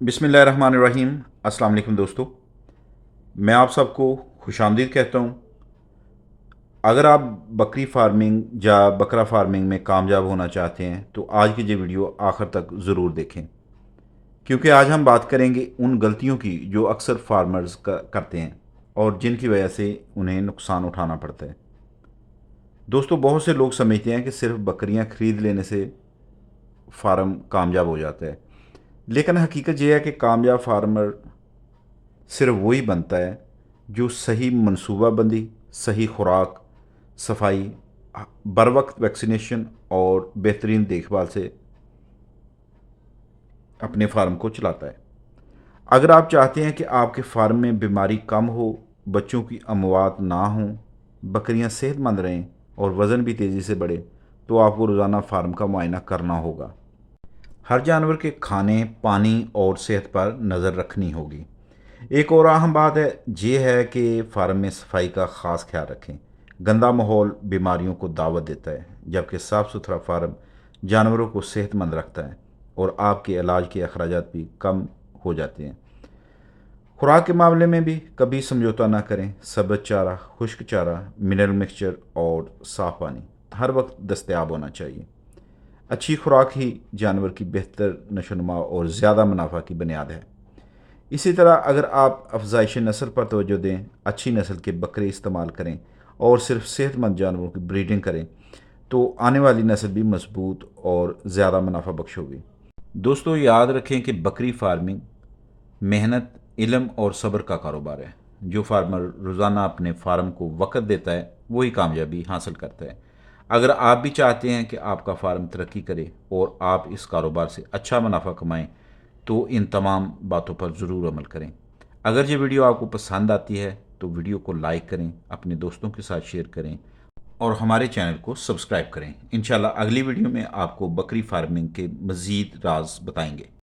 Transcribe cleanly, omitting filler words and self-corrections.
बिस्मिल्लाहिर्रहमानिर्रहीम। अस्सलाम वालेकुम दोस्तों, मैं आप सबको खुशामदीद कहता हूँ। अगर आप बकरी फार्मिंग या बकरा फार्मिंग में कामयाब होना चाहते हैं तो आज की ये वीडियो आखिर तक ज़रूर देखें, क्योंकि आज हम बात करेंगे उन गलतियों की जो अक्सर फार्मर्स करते हैं और जिनकी वजह से उन्हें नुकसान उठाना पड़ता है। दोस्तों, बहुत से लोग समझते हैं कि सिर्फ बकरियां खरीद लेने से फार्म कामयाब हो जाता है, लेकिन हकीकत यह है कि कामयाब फार्मर सिर्फ वही बनता है जो सही मनसूबाबंदी, सही खुराक, सफाई, बर वक्त वैक्सीनेशन और बेहतरीन देखभाल से अपने फार्म को चलाता है। अगर आप चाहते हैं कि आपके फार्म में बीमारी कम हो, बच्चों की अमवात ना हों, बकरियां सेहतमंद रहें और वज़न भी तेज़ी से बढ़े, तो आपको रोज़ाना फार्म का मुआयना करना होगा। हर जानवर के खाने, पानी और सेहत पर नज़र रखनी होगी। एक और अहम बात है ये है कि फार्म में सफाई का ख़ास ख्याल रखें। गंदा माहौल बीमारियों को दावत देता है, जबकि साफ़ सुथरा फार्म जानवरों को सेहतमंद रखता है और आपके इलाज के अखराजात भी कम हो जाते हैं। खुराक के मामले में भी कभी समझौता ना करें। सब्ज़ चारा, खुश्क चारा, मिनरल मिक्सचर और साफ़ पानी हर वक्त दस्तयाब होना चाहिए। अच्छी खुराक ही जानवर की बेहतर नशोनुमा और ज़्यादा मुनाफा की बुनियाद है। इसी तरह अगर आप अफजाइश नस्ल पर तवज्जो दें, अच्छी नस्ल के बकरे इस्तेमाल करें और सिर्फ सेहतमंद जानवरों की ब्रीडिंग करें, तो आने वाली नस्ल भी मजबूत और ज़्यादा मुनाफा बख्श होगी। दोस्तों, याद रखें कि बकरी फार्मिंग मेहनत, इल्म और सब्र का कारोबार है। जो फार्मर रोज़ाना अपने फार्म को वक़्त देता है वही कामयाबी हासिल करता है। अगर आप भी चाहते हैं कि आपका फार्म तरक्की करे और आप इस कारोबार से अच्छा मुनाफा कमाएं, तो इन तमाम बातों पर ज़रूर अमल करें। अगर ये वीडियो आपको पसंद आती है तो वीडियो को लाइक करें, अपने दोस्तों के साथ शेयर करें और हमारे चैनल को सब्सक्राइब करें। इंशाल्लाह अगली वीडियो में आपको बकरी फार्मिंग के मज़ीद राज बताएंगे।